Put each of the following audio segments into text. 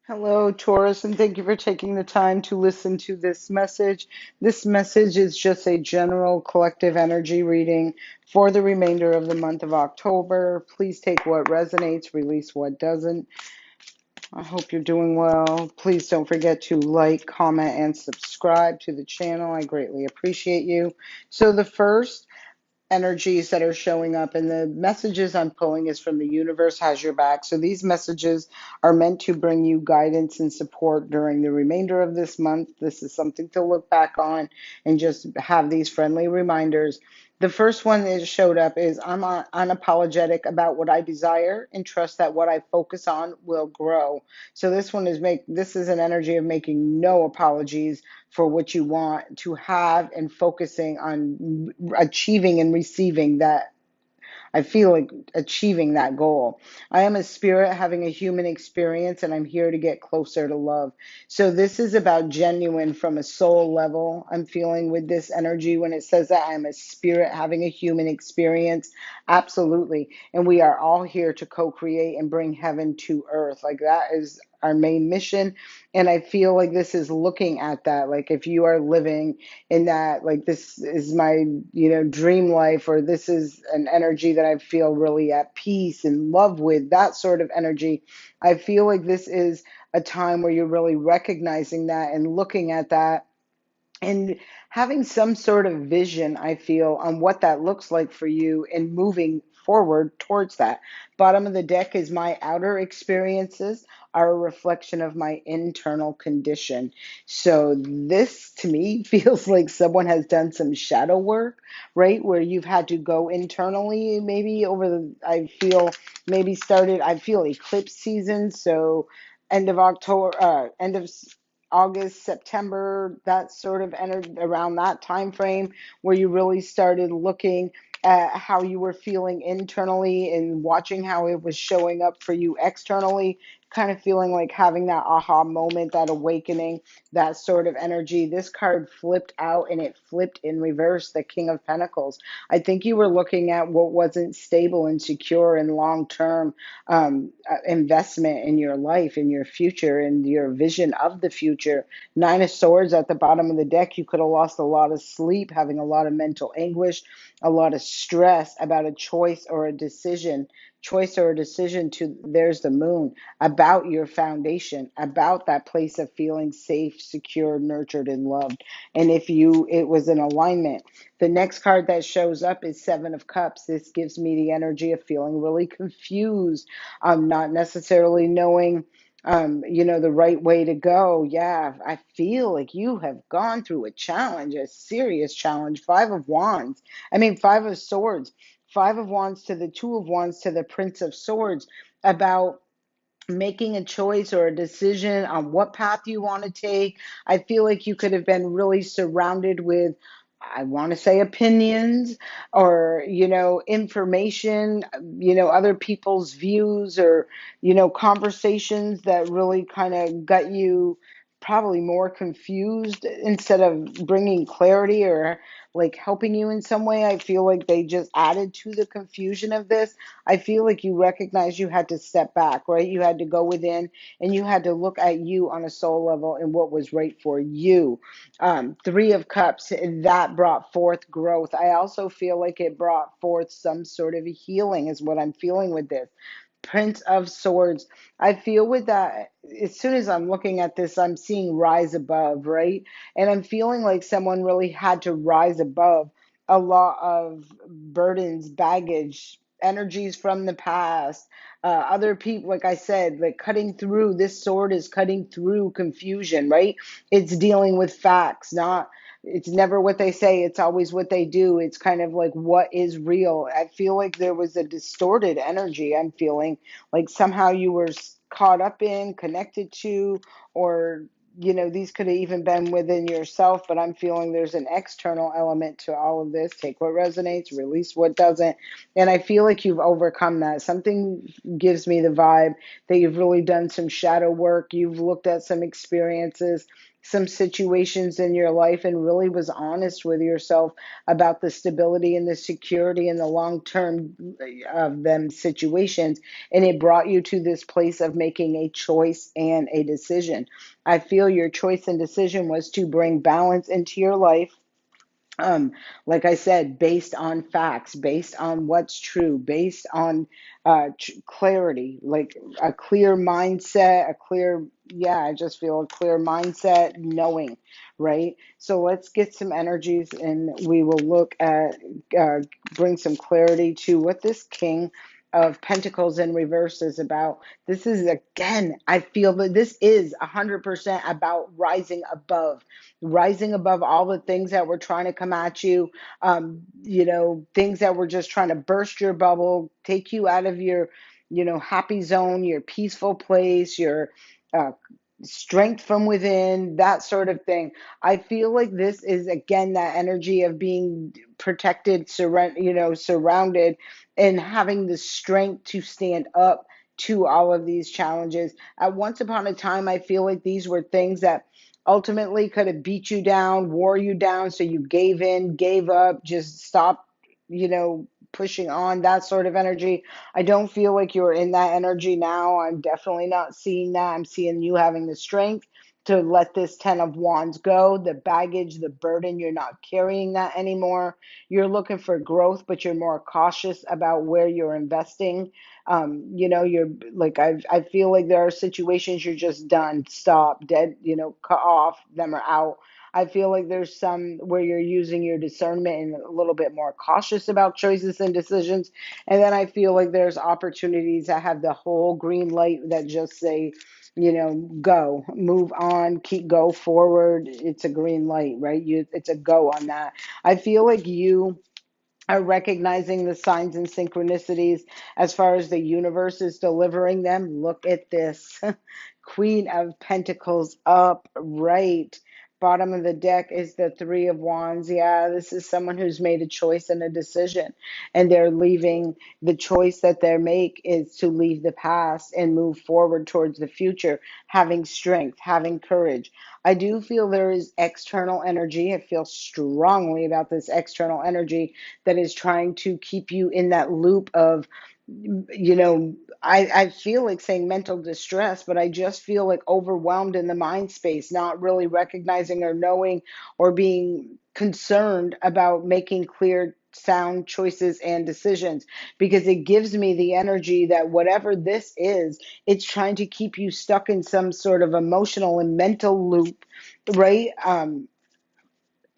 Hello, Taurus, and thank you for taking the time to listen to this message. This message is just a general collective energy reading for the remainder of the month of October. Please take what resonates, release what doesn't. I hope you're doing well. Please don't forget to like, comment, and subscribe to the channel. I greatly appreciate you. So, the first energies that are showing up and the messages I'm pulling is from the universe has your back. So these messages are meant to bring you guidance and support during the remainder of this month. This is something to look back on and just have these friendly reminders. The first one that showed up is I'm unapologetic about what I desire and trust that what I focus on will grow. So this is an energy of making no apologies for what you want to have and focusing on achieving and receiving that. I feel like achieving that goal. I am a spirit having a human experience, and I'm here to get closer to love. So, this is about genuine from a soul level. I'm feeling with this energy when it says that I'm a spirit having a human experience. Absolutely. And we are all here to co create and bring heaven to earth. Like, that is our main mission. And I feel like this is looking at that. Like, if you are living in that, like, this is my dream life, or this is an energy that I feel really at peace and love with, that sort of energy. I feel like this is a time where you're really recognizing that and looking at that and having some sort of vision, I feel, on what that looks like for you and moving forward towards that. Bottom of the deck is my outer experiences are a reflection of my internal condition. So this to me feels like someone has done some shadow work, right? Where you've had to go internally, maybe over the, I feel maybe started, I feel eclipse season. So end of October, end of August, September, that sort of entered around that time frame where you really started looking at how you were feeling internally and watching how it was showing up for you externally, kind of feeling like having that aha moment, that awakening, that sort of energy. This card flipped out and it flipped in reverse, the King of Pentacles. I think you were looking at what wasn't stable and secure and long term investment in your life, in your future, and your vision of the future. Nine of Swords at the bottom of the deck, you could have lost a lot of sleep, having a lot of mental anguish, a lot of stress about a choice or a decision. Choice or a decision to, there's the moon, about your foundation, about that place of feeling safe, secure, nurtured, and loved. And if you, it was an alignment. The next card that shows up is Seven of Cups. This gives me the energy of feeling really confused, not necessarily knowing, the right way to go. Yeah, I feel like you have gone through a challenge, a serious challenge. Five of Wands. I mean, Five of Swords. Five of Wands to the Two of Wands to the Prince of Swords about making a choice or a decision on what path you want to take. I feel like you could have been really surrounded with, I want to say, opinions or, information, other people's views or, conversations that really kind of got you probably more confused instead of bringing clarity or like helping you in some way. I feel like they just added to the confusion of this. I feel like you recognize you had to step back, right? You had to go within and you had to look at you on a soul level and what was right for you. Three of Cups, that brought forth growth. I also feel like it brought forth some sort of healing, is what I'm feeling with this. Prince of Swords. I feel with that, as soon as I'm looking at this, I'm seeing rise above, right? And I'm feeling like someone really had to rise above a lot of burdens, baggage, energies from the past, other people, like I said, like cutting through. This sword is cutting through confusion, right? It's dealing with facts, not, it's never what they say, it's always what they do. It's kind of like what is real. I feel like there was a distorted energy. I'm feeling like somehow you were caught up in, connected to, or these could have even been within yourself, but I'm feeling there's an external element to all of this. Take what resonates, release what doesn't. And I feel like you've overcome that. Something gives me the vibe that you've really done some shadow work. You've looked at some experiences some situations in your life and really was honest with yourself about the stability and the security and the long term of them situations. And it brought you to this place of making a choice and a decision. I feel your choice and decision was to bring balance into your life, um, like I said, based on facts, based on what's true, based on clarity, like a clear mindset, a clear, yeah, I just feel a clear mindset, knowing, right? So let's get some energies and we will look at, uh, bring some clarity to what this King of Pentacles in reverse is about. This is, again, I feel that this is 100% about rising above all the things that were trying to come at you, things that were just trying to burst your bubble, take you out of your, happy zone, your peaceful place, your uh, strength from within, that sort of thing. I feel like this is again that energy of being protected, surrounded, and having the strength to stand up to all of these challenges. At once upon a time, I feel like these were things that ultimately could have beat you down, wore you down, so you gave in, gave up, just stopped, pushing on, that sort of energy. I don't feel like you're in that energy now. I'm definitely not seeing that. I'm seeing you having the strength to let this 10 of wands go, the baggage, the burden. You're not carrying that anymore. You're looking for growth, but you're more cautious about where you're investing. You're like, I feel like there are situations you're just done, stop, dead, cut off, them are out. I feel like there's some where you're using your discernment and a little bit more cautious about choices and decisions. And then I feel like there's opportunities that have the whole green light that just say, go, move on, go forward. It's a green light, right? It's a go on that. I feel like you are recognizing the signs and synchronicities as far as the universe is delivering them. Look at this. Queen of Pentacles upright. Bottom of the deck is the Three of Wands. Yeah, this is someone who's made a choice and a decision, and they're leaving. The choice that they make is to leave the past and move forward towards the future, having strength, having courage. I do feel there is external energy. I feel strongly about this external energy that is trying to keep you in that loop of, I feel like saying mental distress, but I just feel like overwhelmed in the mind space, not really recognizing or knowing or being concerned about making clear, sound choices and decisions, because it gives me the energy that whatever this is, it's trying to keep you stuck in some sort of emotional and mental loop, right?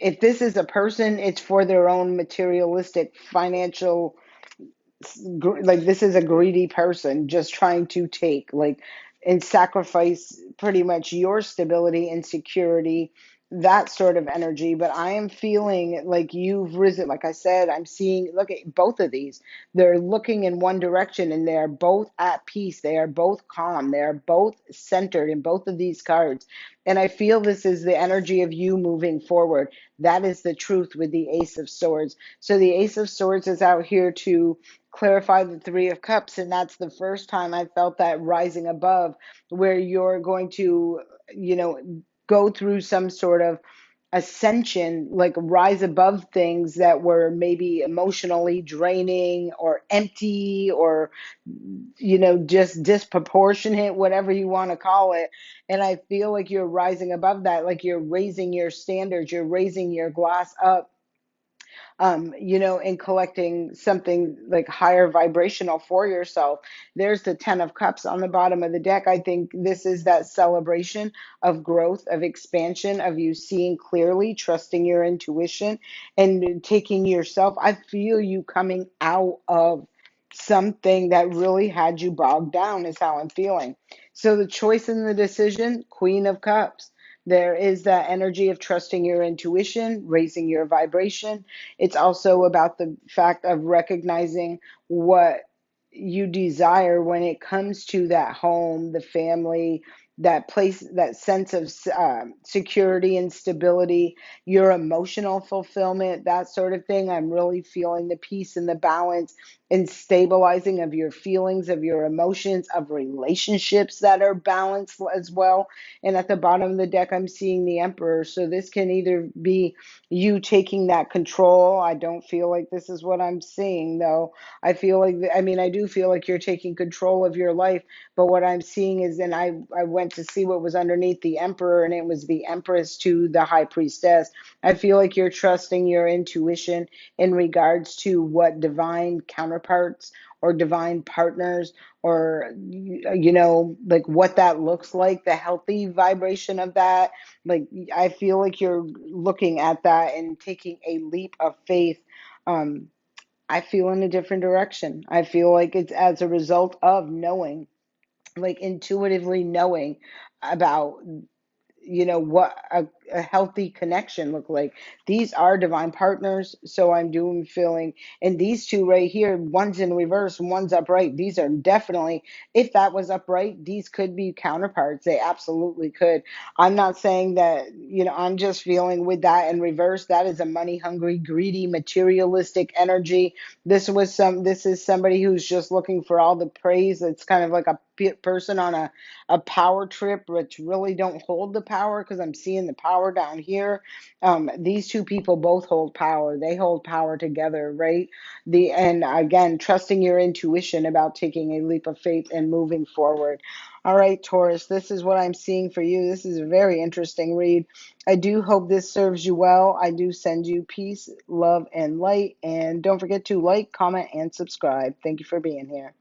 If this is a person, it's for their own materialistic financial, like this is a greedy person just trying to take, like, and sacrifice pretty much your stability and security, that sort of energy. But I am feeling like you've risen. Like I said, I'm seeing, look at both of these, they're looking in one direction and they're both at peace, they are both calm, they are both centered in both of these cards. And I feel this is the energy of you moving forward. That is the truth with the Ace of Swords. So the Ace of Swords is out here to clarify the Three of Cups, and that's the first time I felt that rising above, where you're going to, you know, go through some sort of ascension, like rise above things that were maybe emotionally draining or empty or, just disproportionate, whatever you want to call it. And I feel like you're rising above that, like you're raising your standards, you're raising your glass up, and collecting something like higher vibrational for yourself. There's the 10 of Cups on the bottom of the deck. I think this is that celebration of growth, of expansion, of you seeing clearly, trusting your intuition, and taking yourself. I feel you coming out of something that really had you bogged down, is how I'm feeling. So the choice and the decision, Queen of Cups. There is that energy of trusting your intuition, raising your vibration. It's also about the fact of recognizing what you desire when it comes to that home, the family, that place, that sense of security and stability, your emotional fulfillment, that sort of thing. I'm really feeling the peace and the balance and stabilizing of your feelings, of your emotions, of relationships that are balanced as well. And at the bottom of the deck, I'm seeing the Emperor. So this can either be you taking that control. I don't feel like this is what I'm seeing, though. I feel like, I mean, I do feel like you're taking control of your life, but what I'm seeing is, and I went to see what was underneath the Emperor, and it was the Empress to the High Priestess. I feel like you're trusting your intuition in regards to what divine counterparts or divine partners, or like what that looks like, the healthy vibration of that. Like, I feel like you're looking at that and taking a leap of faith. um I feel in a different direction. I feel like it's as a result of knowing, like intuitively knowing about, what a healthy connection look like. These are divine partners, so I'm doing feeling, and these two right here, one's in reverse and one's upright. These are definitely, if that was upright, these could be counterparts. They absolutely could. I'm not saying that, I'm just feeling with that in reverse, that is a money hungry, greedy, materialistic energy. This is somebody who's just looking for all the praise. It's kind of like a person on a power trip, which really don't hold the power, because I'm seeing the power down here. These two people both hold power. They hold power together, right? And again, trusting your intuition about taking a leap of faith and moving forward. All right, Taurus, this is what I'm seeing for you. This is a very interesting read. I do hope this serves you well. I do send you peace, love, and light. And don't forget to like, comment, and subscribe. Thank you for being here.